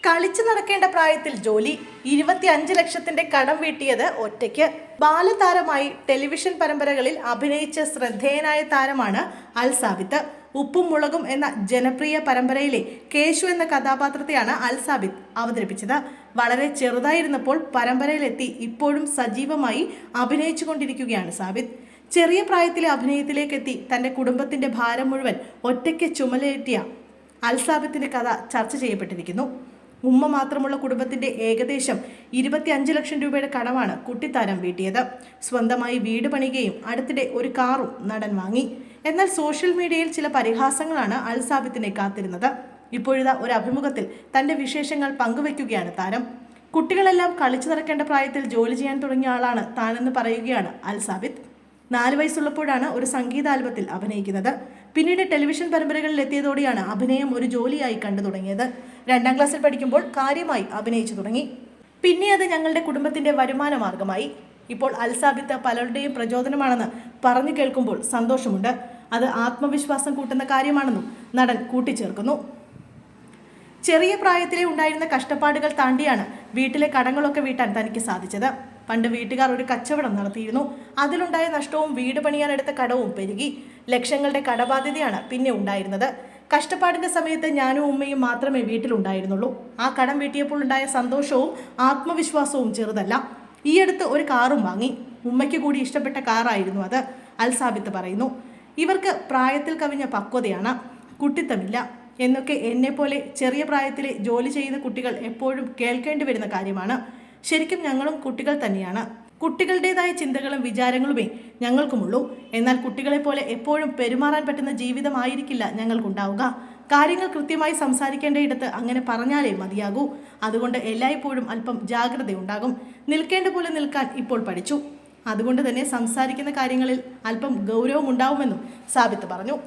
കളിച്ചു നടക്കേണ്ട പ്രായത്തിൽ ജോലി 25 ലക്ഷത്തിന്റെ കടം വീട്ടിയത് ഒറ്റയ്ക്ക്. ബാലതാരമായി ടെലിവിഷൻ പരമ്പരകളിൽ അഭിനയിച്ച ശ്രദ്ധേയനായ താരമാണ് അൽ സാബിത്ത്. ഉപ്പും മുളകും എന്ന ജനപ്രിയ പരമ്പരയിലെ കേശു എന്ന കഥാപാത്രത്തെയാണ് അൽ സാബിത്ത് അവതരിപ്പിച്ചത്. വളരെ ചെറുതായിരുന്നപ്പോൾ പരമ്പരയിലെത്തി ഇപ്പോഴും സജീവമായി അഭിനയിച്ചു കൊണ്ടിരിക്കുകയാണ് സാബിത്ത്. ചെറിയ പ്രായത്തിലെ അഭിനയത്തിലേക്കെത്തി തന്റെ കുടുംബത്തിന്റെ ഭാരം മുഴുവൻ ഒറ്റയ്ക്ക് ചുമലേറ്റിയ അൽ സാബിത്തിന്റെ കഥ ചർച്ച ചെയ്യപ്പെട്ടിരിക്കുന്നു. ഉമ്മ മാത്രമുള്ള കുടുംബത്തിന്റെ ഏകദേശം 25 ലക്ഷം രൂപയുടെ കടമാണ് കുട്ടിത്താരം വീട്ടിയത്. സ്വന്തമായി വീട് പണിയുകയും അടുത്തിടെ ഒരു കാറും നടൻ വാങ്ങി. എന്നാൽ സോഷ്യൽ മീഡിയയിൽ ചില പരിഹാസങ്ങളാണ് അൽ സാബിത്തിനെ കാത്തിരുന്നത്. ഇപ്പോഴിതാ ഒരു അഭിമുഖത്തിൽ തന്റെ വിശേഷങ്ങൾ പങ്കുവയ്ക്കുകയാണ് താരം. കുട്ടികളെല്ലാം കളിച്ചു നടക്കേണ്ട പ്രായത്തിൽ ജോലി ചെയ്യാൻ തുടങ്ങിയ ആളാണ് താനെന്ന് പറയുകയാണ് അൽ സാബിത്ത്. 4 വയസ്സുള്ളപ്പോഴാണ് ഒരു സംഗീത ആൽബത്തിൽ അഭിനയിക്കുന്നത്. പിന്നീട് ടെലിവിഷൻ പരമ്പരകളിൽ എത്തിയതോടെയാണ് അഭിനയം ഒരു ജോലിയായി കണ്ടു തുടങ്ങിയത്. 2ാം ക്ലാസ്സിൽ പഠിക്കുമ്പോൾ കാര്യമായി അഭിനയിച്ചു തുടങ്ങി. പിന്നെ അത് ഞങ്ങളുടെ കുടുംബത്തിന്റെ വരുമാന മാർഗമായി. ഇപ്പോൾ അൽ സാബിത്ത് പലരുടെയും പ്രചോദനമാണെന്ന് പറഞ്ഞു കേൾക്കുമ്പോൾ സന്തോഷമുണ്ട്. അത് ആത്മവിശ്വാസം കൂട്ടുന്ന കാര്യമാണെന്നും നടൻ കൂട്ടിച്ചേർക്കുന്നു. ചെറിയ പ്രായത്തിലെ ഉണ്ടായിരുന്ന കഷ്ടപ്പാടുകൾ താണ്ടിയാണ് വീട്ടിലെ കടങ്ങളൊക്കെ വീട്ടാൻ തനിക്ക് സാധിച്ചത്. പണ്ട് വീട്ടുകാർ ഒരു കച്ചവടം നടത്തിയിരുന്നു. അതിലുണ്ടായ നഷ്ടവും വീട് പണിയാനെടുത്ത കടവും പെരുകി. ലക്ഷങ്ങളുടെ കടബാധ്യതയാണ് പിന്നെ ഉണ്ടായിരുന്നത്. കഷ്ടപ്പാടിന്റെ സമയത്ത് ഞാനും ഉമ്മയും മാത്രമേ വീട്ടിലുണ്ടായിരുന്നുള്ളൂ. ആ കടം വീട്ടിയപ്പോൾ ഉണ്ടായ സന്തോഷവും ആത്മവിശ്വാസവും ചെറുതല്ല. ഈയടുത്ത് ഒരു കാറും വാങ്ങി. ഉമ്മയ്ക്ക് കൂടി ഇഷ്ടപ്പെട്ട കാറായിരുന്നു അത്. അൽ സാബിത്ത് പറയുന്നു, ഇവർക്ക് പ്രായത്തിൽ കവിഞ്ഞ പക്വതയാണ്, കുട്ടിത്തമില്ല എന്നൊക്കെ എന്നെപ്പോലെ ചെറിയ പ്രായത്തിലെ ജോലി ചെയ്യുന്ന കുട്ടികൾ എപ്പോഴും കേൾക്കേണ്ടി വരുന്ന കാര്യമാണ്. ശരിക്കും ഞങ്ങളും കുട്ടികൾ തന്നെയാണ്. കുട്ടികളുടേതായ ചിന്തകളും വിചാരങ്ങളുമേ ഞങ്ങൾക്കുമുള്ളൂ. എന്നാൽ കുട്ടികളെ പോലെ എപ്പോഴും പെരുമാറാൻ പറ്റുന്ന ജീവിതമായിരിക്കില്ല ഞങ്ങൾക്കുണ്ടാവുക. കാര്യങ്ങൾ കൃത്യമായി സംസാരിക്കേണ്ടയിടത്ത് അങ്ങനെ പറഞ്ഞാലേ മതിയാകൂ. അതുകൊണ്ട് എല്ലായ്പ്പോഴും അല്പം ജാഗ്രതയുണ്ടാകും. നിൽക്കേണ്ട പോലെ നിൽക്കാൻ ഇപ്പോൾ പഠിച്ചു. അതുകൊണ്ട് തന്നെ സംസാരിക്കുന്ന കാര്യങ്ങളിൽ അല്പം ഗൗരവമുണ്ടാവുമെന്നും സാബിത്ത് പറഞ്ഞു.